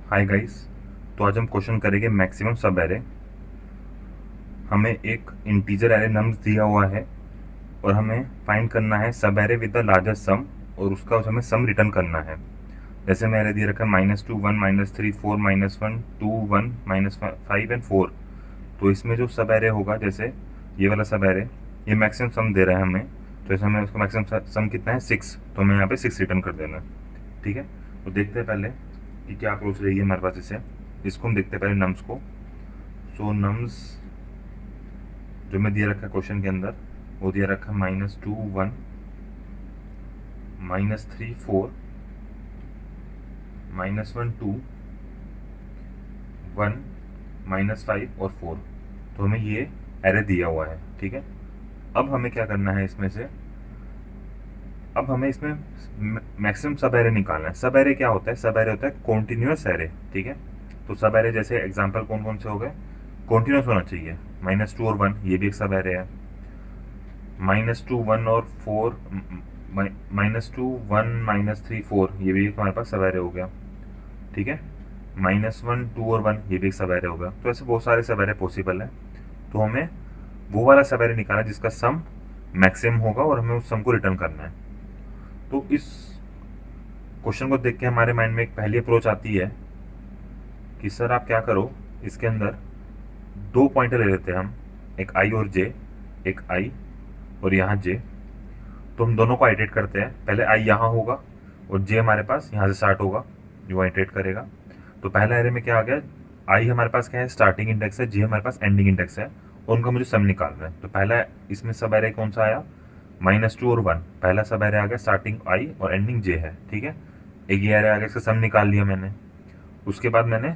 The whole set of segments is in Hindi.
Hi guys. तो आज हम क्वेश्चन करेंगे मैक्सिमम सब एरे। हमें एक इंटीजर एरे नम्स दिया हुआ है और हमें फाइंड करना है सब एरे विद द लार्जेस्ट सम और उसका हमें सम रिटर्न करना है। जैसे मैं एरे दिया रखा है -2 1 -3 4 -1 2 1 -5 एंड 4। तो इसमें जो सब एरे होगा, जैसे ये वाला सब एरे, ये मैक्सिमम सम दे रहा है हमें। तो इसमें हमें उसका मैक्सिमम सम कितना है 6, तो हमें यहाँ पे 6 रिटर्न कर देना है। ठीक है, तो देखते हैं पहले कि क्या अप्रोच रहेगी हमारे पास। इसे इसको हम देखते हैं पहले नम्स को। सो नम्स जो मैं दिया रखा है क्वेश्चन के अंदर, वो दिया रखा है -2 1 -3 4 -1 2 1 -5 और 4। तो हमें ये एरे दिया हुआ है। ठीक है, अब हमें क्या करना है इसमें से, अब हमें इसमें मैक्सिमम सब एरे निकालना है। सब एरे क्या होता है? सब एरे होता है कॉन्टिन्यूस एरे। ठीक है, तो सब एरे जैसे एग्जांपल कौन कौन से हो गए? कॉन्टिन्यूस होना चाहिए। -2 और 1 ये भी एक सब एरे है। -2 1 और 4, -2 1 -3 4 ये भी एक हमारे पास सब एरे हो गया। ठीक है, -1 2 और 1 ये भी एक सब एरे होगा। तो ऐसे बहुत सारे सब एरे पॉसिबल है। तो हमें वो वाला सब एरे निकालना है जिसका सम मैक्सिमम होगा और हमें उस सम को रिटर्न करना है। तो इस क्वेश्चन को देख के हमारे माइंड में एक पहली अप्रोच आती है कि सर आप क्या करो, इसके अंदर दो पॉइंटर ले लेते हैं हम, एक आई और जे, एक आई और यहाँ जे। तो हम दोनों को आइटरेट करते हैं। पहले आई यहाँ होगा और जे हमारे पास यहाँ से स्टार्ट होगा, जो आइटरेट करेगा। तो पहला एरे में क्या आ गया, आई हमारे पास क्या है, स्टार्टिंग इंडेक्स है, जे हमारे पास एंडिंग इंडेक्स है और उनका मुझे सम निकालना है। तो पहला इसमें सब एरे कौन सा आया, -2 और 1। पहला सब एरे आ गया, स्टार्टिंग आई और एंडिंग जे है। ठीक है, एक ये एरे आ गया, इसका सम निकाल लिया मैंने। उसके बाद मैंने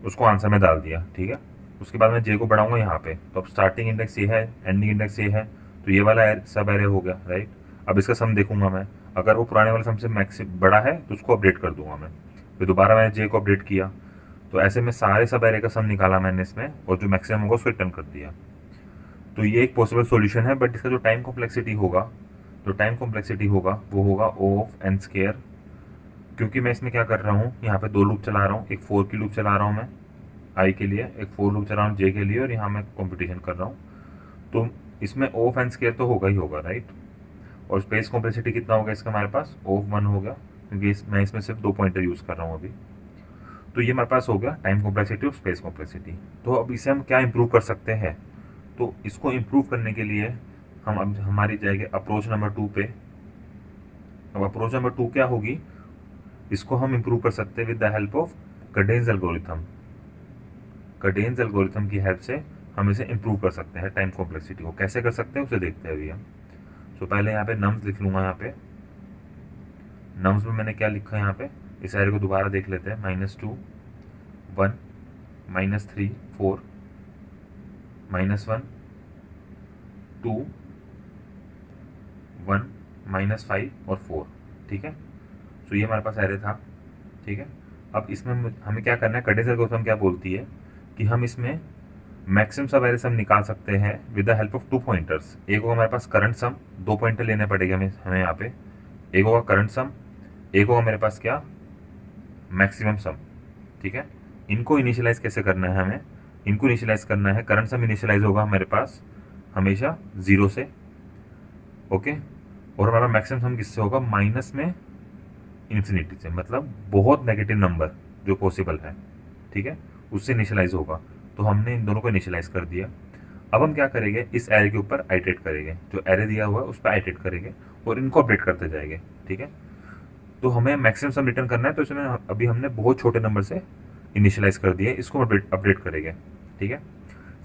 उसको आंसर में डाल दिया। ठीक है, उसके बाद मैं जे को बढ़ाऊंगा यहाँ पे। तो अब स्टार्टिंग इंडेक्स ये है, एंडिंग इंडेक्स ये है, तो ये वाला सब एरे हो गया। राइट, अब इसका सम देखूंगा मैं, अगर वो पुराने वाले सम से मैक्स बड़ा है तो उसको अपडेट कर दूंगा मैं। फिर दोबारा मैंने जे को अपडेट किया, तो ऐसे में सारे सब एरे का सम निकाला मैंने इसमें और जो मैक्सिमम होगा उसको रिटर्न कर दिया। तो ये एक पॉसिबल सॉल्यूशन है, बट इसका जो टाइम कॉम्प्लेक्सिटी होगा, जो टाइम कॉम्प्लेक्सिटी होगा वो होगा O ऑफ n स्क्वायर। क्योंकि मैं इसमें क्या कर रहा हूँ, यहाँ पे दो लूप चला रहा हूँ, एक 4 की लूप चला रहा हूँ मैं आई के लिए, एक 4 लूप चला रहा हूँ जे के लिए, और यहाँ मैं कॉम्पिटिशन कर रहा हूँ। तो इसमें O ऑफ n स्क्वायर तो होगा ही होगा। राइट, और स्पेस कॉम्प्लेक्सिटी कितना होगा इसका हमारे पास, O ऑफ 1 होगा, क्योंकि मैं इसमें सिर्फ दो पॉइंटर यूज़ कर रहा हूँ अभी। तो ये हमारे पास हो गया टाइम कॉम्प्लेक्सिटी और स्पेस कॉम्प्लेक्सिटी। तो अब इसे हम क्या इम्प्रूव कर सकते हैं? तो इसको इम्प्रूव करने के लिए हम अब हमारी जाएंगे अप्रोच नंबर 2 पे। अब अप्रोच नंबर 2 क्या होगी, इसको हम इम्प्रूव कर सकते हैं with the help of Kadane's algorithm. Kadane's algorithm की हेल्प से हम इसे इम्प्रूव कर सकते हैं टाइम कॉम्प्लेक्सिटी को। कैसे कर सकते हैं उसे देखते हैं अभी हम। तो पहले यहाँ पे नम्स लिख लूँगा। यहाँ पे नम्स में मैंने क्या लिखा है, यहाँ पे इस एरे को दोबारा देख लेते हैं। -2 1 -3 4 -1 2 1 -5 और 4। ठीक है, तो ये हमारे पास एरे था। ठीक है, अब इसमें हमें क्या करना है, कडेन्स एल्गोरिथम क्या बोलती है कि हम इसमें मैक्सिमम सब एरे सम निकाल सकते हैं with the help of 2 pointers. एक होगा हमारे पास करंट सम, 2 पॉइंटर लेने पड़ेगा हमें यहाँ पे। एक होगा करंट सम, एक होगा मेरे पास क्या, मैक्सिमम सम। ठीक है, इनको इनिशियलाइज कैसे करना है हमें, इनको इनिशियलाइज करना है, करंट सम इनिशियलाइज होगा मेरे पास हमेशा 0 से। ओके, और हमारा मैक्सिमम सम किससे होगा, माइनस में इन्फिनिटी से, मतलब बहुत नेगेटिव नंबर जो पॉसिबल है। ठीक है, उससे इनिशियलाइज होगा। तो हमने इन दोनों को इनिशियलाइज कर दिया। अब हम क्या करेंगे, इस एरे के ऊपर आइटरेट करेंगे, जो एरे दिया हुआ है उस पर आइटरेट करेंगे और इनको अपडेट करते जाएंगे। ठीक है, तो हमें मैक्सिमम सम रिटर्न करना है, तो इसमें अभी हमने बहुत छोटे नंबर से इनिशियलाइज कर दिया, इसको अपडेट करेंगे। ठीक है,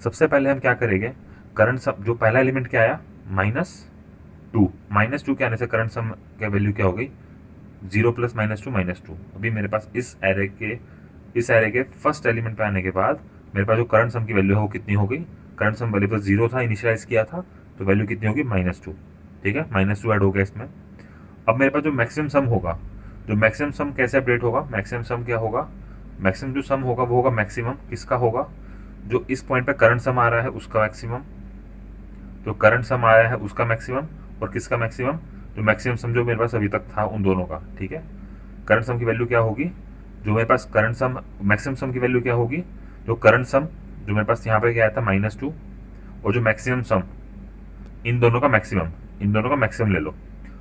सबसे पहले हम क्या करेंगे, करंट सम जो पहला एलिमेंट क्या आया, -2, -2 के आने से करंट सम का वैल्यू क्या हो गई, 0 + -2 अभी मेरे पास इस एरे के फर्स्ट एलिमेंट पे आने के बाद मेरे पास जो करंट सम की वैल्यू है वो कितनी हो गई, करंट सम वैल्यू पर 0 था, इनिशियलाइज किया था, तो वैल्यू कितनी होगी, -2। ठीक है, -2 ऐड हो गया इसमें। अब मेरे पास जो मैक्सिमम सम होगा, जो मैक्सिमम सम कैसे अपडेट होगा, मैक्सिमम सम क्या होगा, मैक्सिमम जो सम होगा वो होगा मैक्सिमम किसका होगा, जो इस पॉइंट पे करंट सम आ रहा है उसका मैक्सिमम, जो करंट सम आया है उसका मैक्सिमम, और किसका मैक्सिमम, जो मैक्सिमम सम जो मेरे पास अभी तक था उन दोनों का। ठीक है, करंट सम की वैल्यू क्या होगी, जो मेरे पास करंट सम मैक्सिमम सम की वैल्यू क्या होगी, जो करंट सम जो मेरे पास यहाँ पे क्या आया था -2, और जो मैक्सिमम सम इन दोनों का मैक्सिमम, इन दोनों का मैक्सिमम ले लो,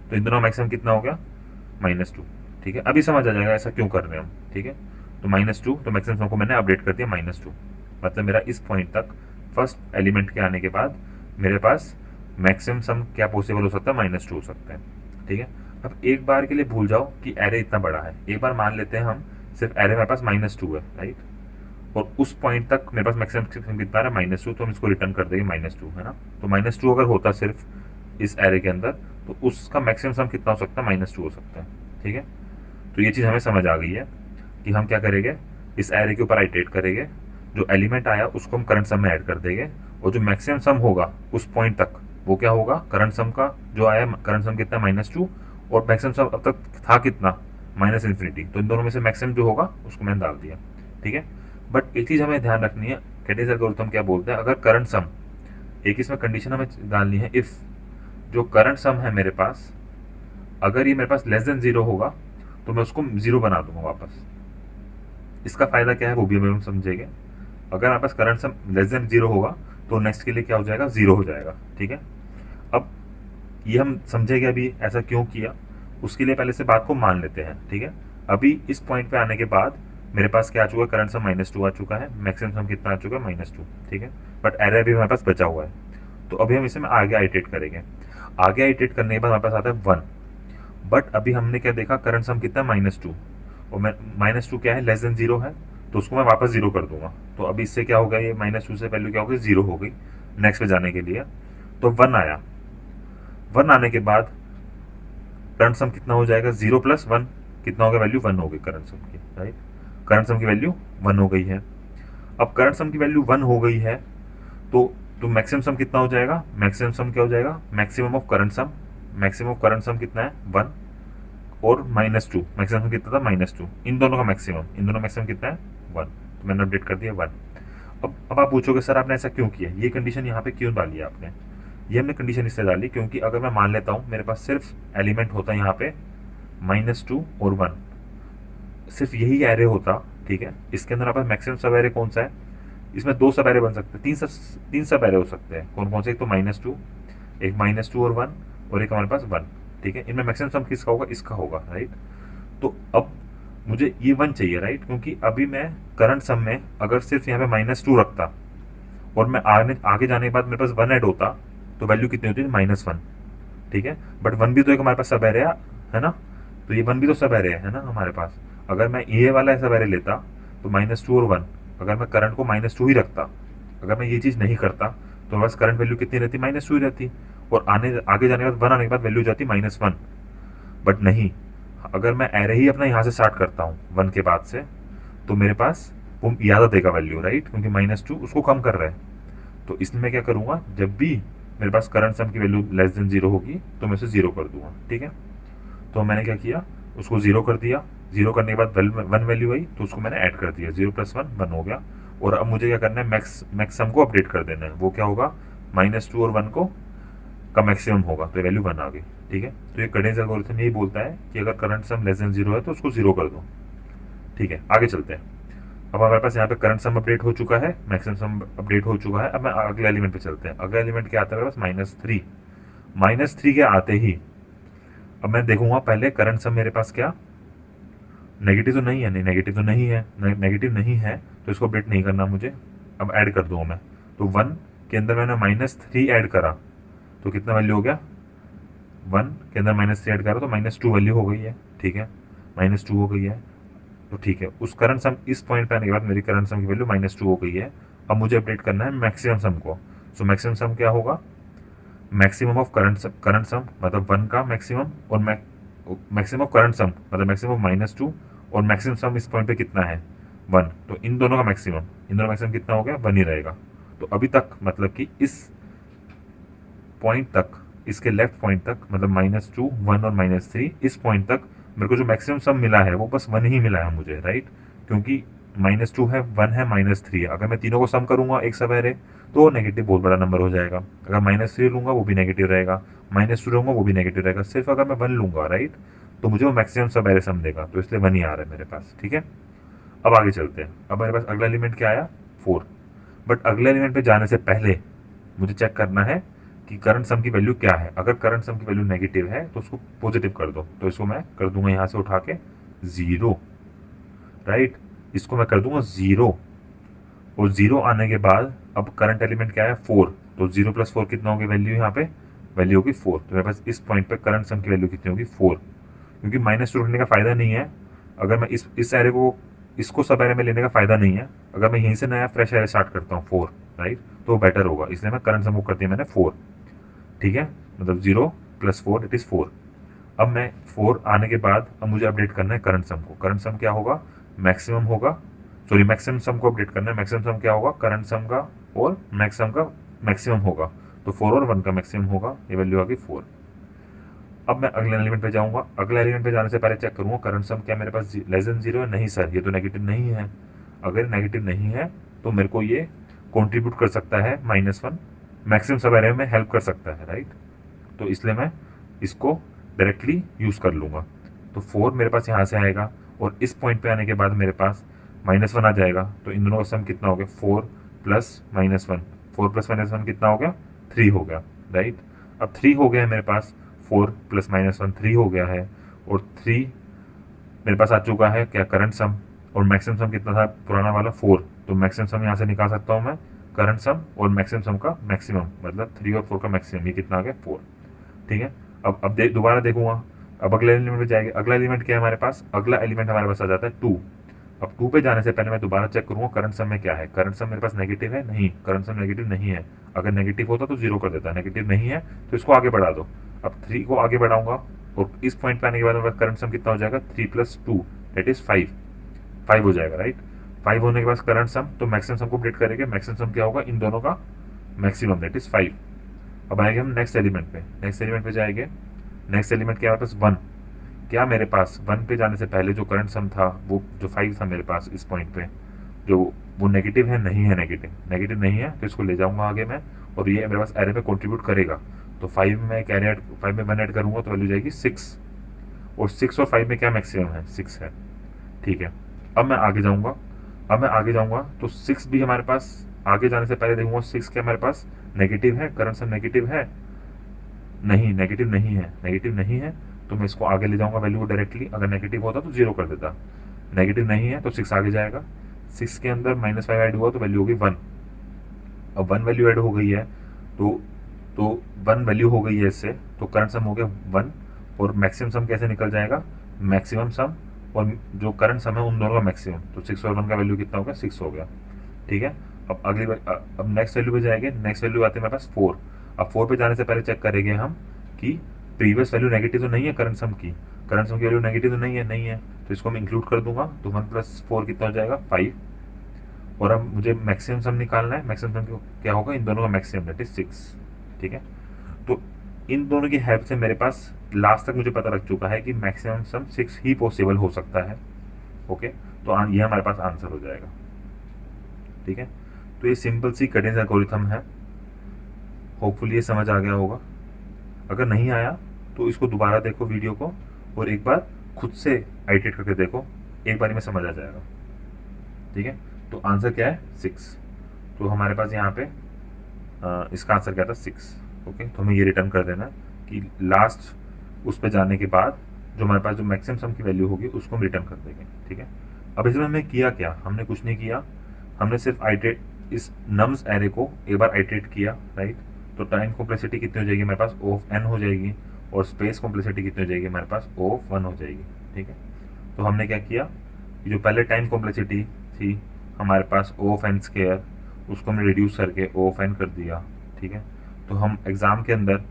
तो इन दोनों का मैक्सिमम कितना हो गया -2। ठीक है, अभी समझ आ जाएगा ऐसा क्यों कर रहे हैं हम। ठीक है, तो -2, तो मैक्सिमम सम को मैंने अपडेट कर दिया -2, मतलब मेरा इस पॉइंट तक फर्स्ट एलिमेंट के आने के बाद मेरे पास मैक्सिमम सम क्या पॉसिबल हो सकता है, -2 हो सकता है। ठीक है, अब एक बार के लिए भूल जाओ कि एरे इतना बड़ा है, एक बार मान लेते हैं हम सिर्फ एरे मेरे पास -2 है, राइट, और उस पॉइंट तक मेरे पास मैक्सिमम कितना है -2, तो हम इसको रिटर्न कर देंगे -2, है ना। तो -2 अगर होता सिर्फ इस एरे के अंदर, तो उसका मैक्सिमम सम कितना हो सकता है, -2 हो सकता है। ठीक है, तो ये चीज़ हमें समझ आ गई है कि हम क्या करेंगे, इस एरे के ऊपर आइटरेट करेंगे, जो एलिमेंट आया उसको हम करंट सम में ऐड कर देंगे, और जो मैक्सिमम सम होगा उस पॉइंट तक वो क्या होगा, करंट सम का जो आया करंट सम कितना -2, और मैक्सिमम सम अब तक था कितना -इन्फिनिटी, तो इन दोनों में से मैक्सिमम जो होगा उसको मैंने डाल दिया। ठीक है, बट एक चीज़ हमें ध्यान रखनी है, कैटेज एल्गोरिथम क्या बोलते हैं, अगर करंट सम, एक इसमें कंडीशन हमें डालनी है, इफ जो करंट सम है मेरे पास, अगर ये मेरे पास लेस देन 0 होगा तो मैं उसको 0 बना दूंगा वापस। इसका फायदा क्या है वो भी हम समझेंगे। अगर हमारे पास करंट सम लेस देन 0 होगा तो नेक्स्ट के लिए क्या हो जाएगा, 0 हो जाएगा। ठीक है, अब ये हम समझेंगे अभी ऐसा क्यों किया, उसके लिए पहले से बात को मान लेते हैं। ठीक है, अभी इस पॉइंट पे आने के बाद मेरे पास क्या आ चुका है, करंट सम -2 आ चुका है, मैक्सिमम सम कितना आ चुका है, -2। ठीक है, बट एरे अभी हमारे पास बचा हुआ है, तो अभी हम इसमें आगे आइटरेट करेंगे। आगे आइटरेट करने के बाद हमारे पास आता है 1, बट अभी हमने क्या देखा, करंट सम कितना है -2, और मैं -2 क्या है, लेस देन 0 है, तो उसको मैं वापस 0 कर दूंगा। तो अभी इससे क्या होगा, ये -2 से वैल्यू क्या हो गई, 0 हो गई। नेक्स्ट पे जाने के लिए तो 1 आया, 1 आने के बाद करंट सम कितना हो जाएगा, 0 + 1 कितना होगा, वैल्यू 1 हो गई करंट सम की, राइट। करंट सम की वैल्यू 1 हो गई है। अब करंट सम की वैल्यू 1 हो गई है, तो मैक्सिमम सम कितना हो जाएगा, मैक्सिमम सम क्या हो जाएगा, maximum of current some, maximum of current सम कितना है 1, और -2, मैक्सिमम कितना था -2, इन दोनों का मैक्सिमम, इन दोनों मैक्सिमम कितना है 1, तो मैंने अपडेट कर दिया 1। अब आप पूछोगे सर आपने ऐसा क्यों किया, ये कंडीशन यहाँ पे क्यों डाली है आपने, ये हमने कंडीशन इससे डाली क्योंकि अगर मैं मान लेता हूँ मेरे पास सिर्फ एलिमेंट होता है यहाँ पे -2 और 1, सिर्फ यही एरे होता। ठीक है, इसके अंदर आपका मैक्सिमम सब एरे कौन सा है, इसमें 2 सब एरे बन सकते हैं, 3 सब एरे हो सकते हैं, कौन कौन से, एक तो -2, एक -2 और 1, और एक हमारे पास 1। ठीक है, इनमें मैक्सिमम सम किसका होगा, इसका होगा, राइट। तो अब मुझे ये 1 चाहिए, राइट, क्योंकि अभी मैं करंट सम में अगर सिर्फ यहाँ पे -2 रखता और मैं आगे जाने के बाद मेरे पास 1 ऐड होता, तो वैल्यू कितनी होती है, -1। ठीक है, बट 1 भी तो एक हमारे पास सब एरे है ना, तो ये 1 भी तो सब एरे है ना हमारे पास। अगर मैं ये वाला सब एरे लेता तो -2 और 1, अगर मैं करंट को -2 ही रखता, अगर मैं ये चीज़ नहीं करता तो मेरे पास करंट वैल्यू कितनी रहती, -2 ही रहती, और आगे जाने के बाद 1 आने के बाद वैल्यू जाती -1। बट नहीं, अगर मैं एरे ही अपना यहाँ से स्टार्ट करता हूँ 1 के बाद से, तो मेरे पास वो ज़्यादा देगा वैल्यू, राइट, क्योंकि -2 उसको कम कर रहा है। तो इसलिए मैं क्या करूँगा, जब भी मेरे पास करंट सम की वैल्यू लेस देन 0 होगी तो मैं उसे 0 कर दूंगा। ठीक है, तो मैंने क्या किया, उसको 0 कर दिया, 0 करने के बाद 1 वैल्यू आई तो उसको मैंने ऐड कर दिया, 0 + 1 1 हो गया। और अब मुझे क्या करना है, मैक्स सम को अपडेट कर देना है, वो क्या होगा, -2 और 1 को का मैक्सिमम होगा, तो वैल्यू 1 आ गई। ठीक है, तो ये कडेन्स एल्गोरिथम यही बोलता है कि अगर करंट सम लेस देन 0 है तो उसको 0 कर दो। ठीक है, आगे चलते हैं। अब हमारे पास यहाँ पे करंट सम अपडेट हो चुका है, मैक्सिमम सम अपडेट हो चुका है। अब मैं अगले एलिमेंट पे चलते हैं। अगले एलिमेंट क्या आता है मेरे पास, -3। -3 के आते ही अब मैं देखूंगा पहले करंट सम मेरे पास क्या नेगेटिव तो नहीं है, नहीं नेगेटिव तो नहीं है, नेगेटिव नहीं है तो इसको अपडेट नहीं करना मुझे। अब ऐड कर दूंगा मैं, तो 1 के अंदर मैंने -3 ऐड करा तो कितना वैल्यू हो गया, 1 के अंदर -3 ऐड करा तो -2 वैल्यू हो गई है। ठीक है, -2 हो गई है, तो ठीक है, उस करंट सम इस पॉइंट पे आने के बाद मेरी करंट सम की वैल्यू -2 हो गई है। अब मुझे अपडेट करना है मैक्सिमम सम को। सो मैक्सिमम सम क्या होगा, मैक्सिमम ऑफ करंट सम मतलब 1 का मैक्सिमम, और मैक्सिमम ऑफ करंट सम मतलब मैक्सिमम -2, और मैक्सिमम सम इस पॉइंट पे कितना है 1, तो इन दोनों का मैक्सिमम, इन दोनों मैक्सिमम कितना हो गया 1 ही रहेगा। तो अभी तक मतलब कि इस पॉइंट तक, इसके लेफ्ट पॉइंट तक मतलब -2, 1 और -3, इस पॉइंट तक मेरे को जो मैक्सिमम सम मिला है वो बस 1 ही मिला है मुझे, राइट, क्योंकि -2 है, 1 है, -3 है। अगर मैं तीनों को सम करूंगा एक सब एरे तो नेगेटिव बहुत बड़ा नंबर हो जाएगा। अगर -3 लूंगा वो भी नेगेटिव रहेगा, -2 लूंगा वो भी नेगेटिव रहेगा। सिर्फ अगर मैं 1 लूंगा, राइट, तो मुझे वो मैक्सिमम सब एरे सम देगा, तो इसलिए 1 ही आ रहा है मेरे पास। ठीक है, अब आगे चलते हैं। अब मेरे पास अगला एलिमेंट क्या आया, 4। बट अगले एलिमेंट पे जाने से पहले मुझे चेक करना है कि करंट सम की वैल्यू क्या है। अगर करंट सम की वैल्यू नेगेटिव है तो उसको पॉजिटिव कर दो, तो इसको मैं कर दूंगा यहाँ से उठा के 0, राइट। इसको मैं कर दूंगा 0, और 0 आने के बाद अब करंट एलिमेंट क्या है, 4। तो 0 + 4 कितना होगी वैल्यू, यहाँ पे वैल्यू होगी 4। तो मेरे पास इस पॉइंट पे करंट सम की वैल्यू कितनी होगी, 4। क्योंकि -2 रखने का फायदा नहीं है, अगर मैं इस एरे को, इसको सब एरे में लेने का फायदा नहीं है। अगर मैं यहीं से नया फ्रेश एरे स्टार्ट करता हूँ 4, राइट, तो बेटर होगा। इसलिए मैं करंट सम को कर दिया मैंने 4, ठीक है। मतलब 0 + 4 इट इज 4। अब मैं 4 आने के बाद अब मुझे अपडेट करना है करंट सम को। करंट सम क्या होगा, मैक्सिमम होगा, सॉरी मैक्सिमम सम को अपडेट करना है। मैक्सिमम सम क्या होगा, करंट सम का और मैक्सिमम का मैक्सिमम होगा। तो 4 और 1 का मैक्सिमम होगा, ये वैल्यू आ गई 4। अब मैं अगले एलिमेंट पे जाऊंगा। अगले एलिमेंट पे जाने से पहले चेक करूंगा करंट सम क्या मेरे पास <0 है। नहीं सर, ये तो नेगेटिव नहीं है। अगर नेगेटिव नहीं है तो मेरे को ये कंट्रीब्यूट कर सकता है -1, मैक्सिमम सब एरे में हेल्प कर सकता है, राइट। तो इसलिए मैं इसको डायरेक्टली यूज कर लूंगा। तो 4 मेरे पास यहाँ से आएगा, और इस पॉइंट पे आने के बाद मेरे पास -1 आ जाएगा। तो इन दोनों का सम कितना हो गया, 4 + -1। 4 + -1 कितना हो गया, 3 हो गया, राइट। अब 3 हो गया है मेरे पास, 4 + -1 3 हो गया है, और 3 मेरे पास आ चुका है क्या, करंट सम। और मैक्सिमम सम कितना था पुराना वाला, 4। तो मैक्सिमम सम यहाँ से निकाल सकता हूँ मैं, करंट सम और मैक्सिमम सम का मैक्सिमम, मतलब 3 और 4 का मैक्सिमम, ये कितना आ गया, 4, ठीक है। अब दोबारा देखूंगा। अब अगले एलिमेंट पे जाएंगे। अगला एलिमेंट क्या है हमारे पास, अगला एलिमेंट हमारे पास आ जाता है 2। अब 2 पे जाने से पहले मैं दोबारा चेक करूंगा करंट सम में क्या है। करंट सम मेरे पास नेगेटिव है, नहीं, करंट सम नेगेटिव नहीं है। अगर नेगेटिव होता तो 0 कर देता, नेगेटिव नहीं है तो इसको आगे बढ़ा दो। अब 3 को आगे बढ़ाऊंगा, और इस पॉइंट पे आने के बाद मेरे पास करंट सम कितना हो जाएगा, 3 + 2 दैट इज 5। 5 हो जाएगा, राइट। 5 होने के बाद करंट सम, तो मैक्सिमम सम को अपडेट करेंगे। मैक्सिमम सम क्या होगा, इन दोनों का मैक्सिमम दैट इज 5। अब आएंगे हम नेक्स्ट एलिमेंट पे। नेक्स्ट एलिमेंट पे जाएंगे। नेक्स्ट एलिमेंट क्या है हमारे पास, 1। क्या मेरे पास 1 पे जाने से पहले जो करंट सम था, वो जो 5 था मेरे पास इस पॉइंट पे, जो वो नेगेटिव है, नहीं है, नेगेटिव नहीं है, तो इसको ले जाऊंगा आगे मैं, और ये मेरे पास एरे पे कंट्रीब्यूट करेगा। तो 5 में एक एरे 5 में 1 ऐड करूंगा तो वैल्यू जाएगी 6, और 6 और 5 में क्या मैक्सिमम है, 6 है, ठीक है। अब मैं आगे जाऊंगा। तो 6 भी हमारे पास, आगे जाने से पहले देखूंगा 6 क्या मेरे पास नेगेटिव है, करंट सम नेगेटिव है, नहीं, नेगेटिव नहीं है। तो मैं इसको आगे ले जाऊंगा वैल्यू को डायरेक्टली। अगर नेगेटिव होता तो 0 कर देता, नेगेटिव नहीं है तो 6 आगे जाएगा। 6 के अंदर -5 ऐड हुआ तो वैल्यू होगी 1। अब 1 वैल्यू ऐड हो गई है, तो 1 वैल्यू हो गई है इससे, तो करंट सम हो गया 1। और मैक्सिमम सम कैसे निकल जाएगा, मैक्सिमम सम और जो करंट सम है उन दोनों का मैक्सिमम। तो 6 और 1 का वैल्यू कितना हो गया, 6 हो गया, ठीक है। अब नेक्स्ट वैल्यू पे जाएंगे। नेक्स्ट वैल्यू आते हैं मेरे पास 4। अब 4 पे जाने से पहले चेक करेंगे हम कि प्रीवियस वैल्यू नेगेटिव तो नहीं है करंट सम की। करंट सम की वैल्यू नेगेटिव तो नहीं है, तो इसको मैं इंक्लूड कर दूंगा। तो 1 + 4 कितना हो जाएगा, 5। और अब मुझे मैक्सिमम सम निकालना है। मैक्सिमम सम क्या होगा, इन दोनों का मैक्सिमम दैट इज 6, ठीक है। तो इन दोनों की हेल्प से मेरे पास लास्ट तक मुझे पता लग चुका है कि मैक्सिमम सम 6 ही पॉसिबल हो सकता है, ओके। तो ये हमारे पास आंसर हो जाएगा, ठीक है। तो ये सिंपल सी कटिंग एल्गोरिथम है, होपफुली ये समझ आ गया होगा। अगर नहीं आया तो इसको दोबारा देखो वीडियो को, और एक बार खुद से आइटरेट करके देखो, एक बार में समझ आ जाएगा, ठीक है। तो आंसर क्या है, 6। तो हमारे पास यहाँ पे इसका आंसर क्या था, 6, ओके। तो हमें ये रिटर्न कर देना कि लास्ट उस पर जाने के बाद जो हमारे पास जो मैक्सिमम सम की वैल्यू होगी उसको हम रिटर्न कर देंगे, ठीक है। अब इसमें हमने किया क्या, हमने कुछ नहीं किया, हमने सिर्फ आइटरेट, इस नम्स एरे को एक बार आइटरेट किया, राइट। तो टाइम कॉम्प्लेक्सिटी कितनी हो जाएगी हमारे पास, O(n) हो जाएगी, और स्पेस कॉम्प्लेक्सिटी कितनी हो जाएगी हमारे पास, O(1) हो जाएगी, ठीक है। तो हमने क्या किया, जो पहले टाइम कॉम्प्लेक्सिटी थी हमारे पास O(n²), उसको हमने रिड्यूस करके O(n) कर दिया, ठीक है। तो हम एग्जाम के अंदर,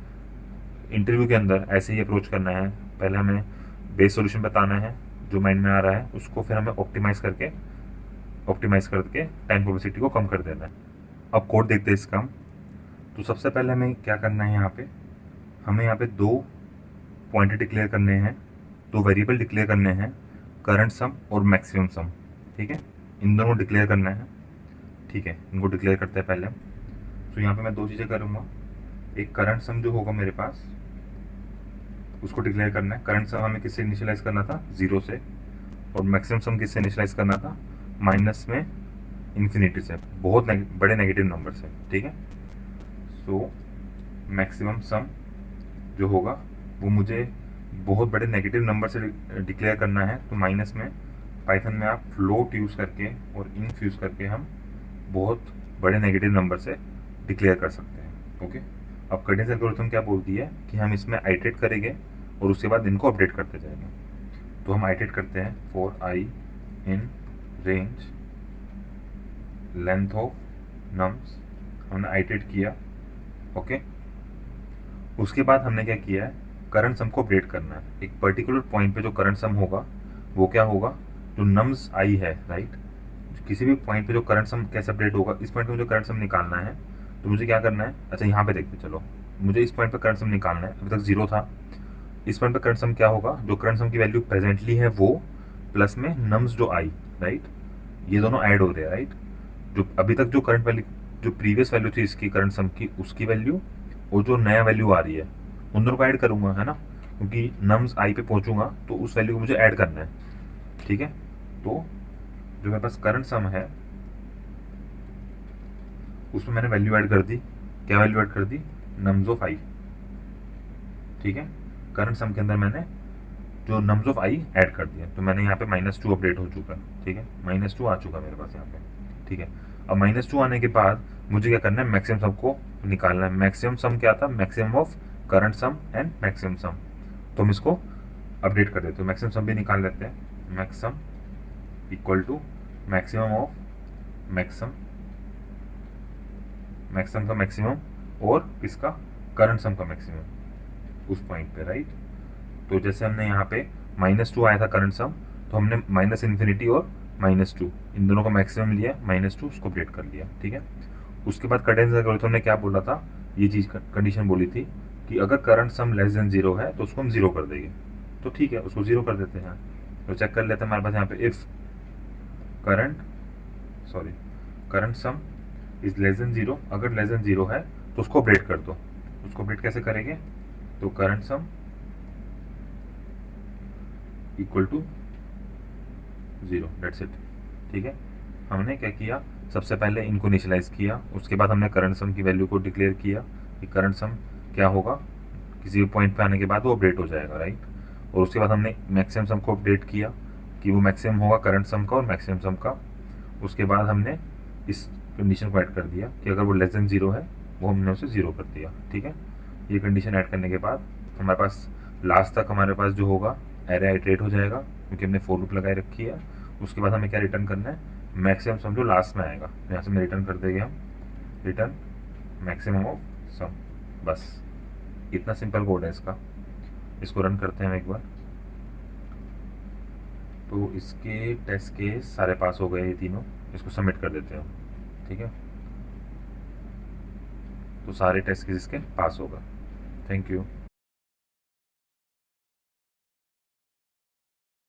इंटरव्यू के अंदर ऐसे ही अप्रोच करना है। पहले हमें बेस सॉल्यूशन बताना है जो माइंड में आ रहा है, उसको फिर हमें ऑप्टिमाइज करके टाइम कॉम्प्लेक्सिटी को कम कर देना है। अब कोड देखते हैं इसका। तो सबसे पहले हमें क्या करना है, यहाँ पे हमें यहाँ पे 2 पॉइंट डिक्लेयर करने हैं, 2 वेरिएबल डिक्लेयर करने हैं, करंट सम और मैक्सिमम सम, ठीक है। इन दोनों डिक्लेयर करना है, ठीक है। इनको डिक्लेयर करते हैं पहले। तो यहाँ पे मैं 2 चीज़ें करूँगा। एक करंट सम जो होगा मेरे पास उसको डिक्लेयर करना है। करंट सम हमें किससे इनिशियलाइज करना था, 0 से, और मैक्सिमम सम किससे इनिशियलाइज करना था, माइनस में इन्फिनिटी से, बहुत बड़े नेगेटिव नंबर से, ठीक है। सो मैक्सिमम सम जो होगा वो मुझे बहुत बड़े नेगेटिव नंबर से डिक्लेयर करना है, तो माइनस में पाइथन में आप फ्लोट यूज़ करके और इंफ यूज़ करके हम बहुत बड़े नेगेटिव नंबर से डिक्लेयर कर सकते हैं, ओके। अब कटिंग एल्गोरिथम क्या बोलती है कि हम इसमें आइटरेट करेंगे और उसके बाद इनको अपडेट करते जाएंगे। तो हम आइटरेट करते हैं for I in range length of nums, हमने आइटरेट किया, ओके। उसके बाद हमने क्या किया है, करंट सम को अपडेट करना है। एक पर्टिकुलर पॉइंट पे जो करंट सम होगा वो क्या होगा, जो नम्स आई है, राइट। किसी भी पॉइंट पे जो करंट सम कैसे अपडेट होगा, इस पॉइंट पे मुझे करंट सम निकालना है, तो मुझे क्या करना है, अच्छा यहाँ पे देखते चलो, मुझे इस पॉइंट पे करंट सम निकालना है, अभी तक 0 था। इस पॉइंट पे करंट सम क्या होगा, जो करंट सम की वैल्यू प्रेजेंटली है वो, प्लस में नम्स जो आई, राइट, ये दोनों ऐड हो रहे हैं, राइट। जो अभी तक जो करंट वैल्यू, जो प्रीवियस वैल्यू थी इसकी करंट सम की, उसकी वैल्यू और जो नया वैल्यू आ रही है उन दोनों को ऐड करूंगा, है ना, क्योंकि नम्स आई पे पहुंचूंगा तो उस वैल्यू को मुझे ऐड करना है, ठीक है। तो जो मेरे पास करंट सम है उसमें मैंने वैल्यू ऐड कर दी, क्या वैल्यू ऐड कर दी, नम्स ऑफ आई, ठीक है। करंट सम के अंदर मैंने जो नम्स ऑफ आई ऐड कर दिया, तो मैंने यहाँ पे -2 अपडेट हो चुका, ठीक है, -2 आ चुका मेरे पास यहाँ पे, ठीक है। अब -2 आने के बाद मुझे क्या करना है, मैक्सिमम सम को निकालना है। मैक्सिमम सम क्या था, maximum of current some and maximum सम, तो हम इसको अपडेट कर देते हैं, मैक्सिमम सम भी निकाल लेते हैं। Max sum equal to maximum of max sum, maximum का मैक्सिमम और इसका करंट सम का मैक्सिमम उस पॉइंट पे, राइट। तो जैसे हमने यहाँ पे -2 आया था करंट सम, तो हमने माइनस इन्फिनिटी और -2 इन दोनों का मैक्सिमम लिया, -2 उसको अपडेट कर लिया, ठीक है। उसके बाद कटेंस एल्गोरिथम ने क्या बोला था, ये चीज़ कंडीशन बोली थी कि अगर करंट सम लेस देन 0 है तो उसको हम 0 कर देंगे, तो ठीक है, उसको 0 कर देते हैं। तो चेक कर लेते हैं हमारे पास यहाँ पे, if current some is less than 0, अगर लेस देन 0 है तो उसको अपडेट कर दो। उसको अपडेट कैसे करेंगे, तो current sum equal to 0, that's it, ठीक है। हमने क्या किया, सबसे पहले इनको इनिशियलाइज किया, उसके बाद हमने करंट सम की वैल्यू को डिक्लेयर किया कि करंट सम क्या होगा, किसी भी पॉइंट पे आने के बाद वो अपडेट हो जाएगा, राइट। और उसके बाद हमने मैक्सिमम सम को अपडेट किया कि वो मैक्सिमम होगा करंट सम का और मैक्सिमम सम का। उसके बाद हमने इस कंडीशन को ऐड कर दिया कि अगर वो लेस देन 0 है वो हमने उसे 0 कर दिया, ठीक है। ये कंडीशन ऐड करने के बाद हमारे पास लास्ट तक हमारे पास जो होगा एरे आइटरेट हो जाएगा, क्योंकि हमने फॉर लूप लगाए रखी है। उसके बाद हमें क्या रिटर्न करना है, मैक्सिमम सम जो लास्ट में आएगा, यहाँ से मैं रिटर्न कर देंगे हम, रिटर्न मैक्सिमम ऑफ सम, बस इतना सिंपल कोड है इसका। इसको रन करते हैं हम एक बार, तो इसके टेस्ट केस सारे पास हो गए ये तीनों, इसको सबमिट कर देते हैं, ठीक है। तो सारे टेस्ट केस इसके पास होगा। Thank you.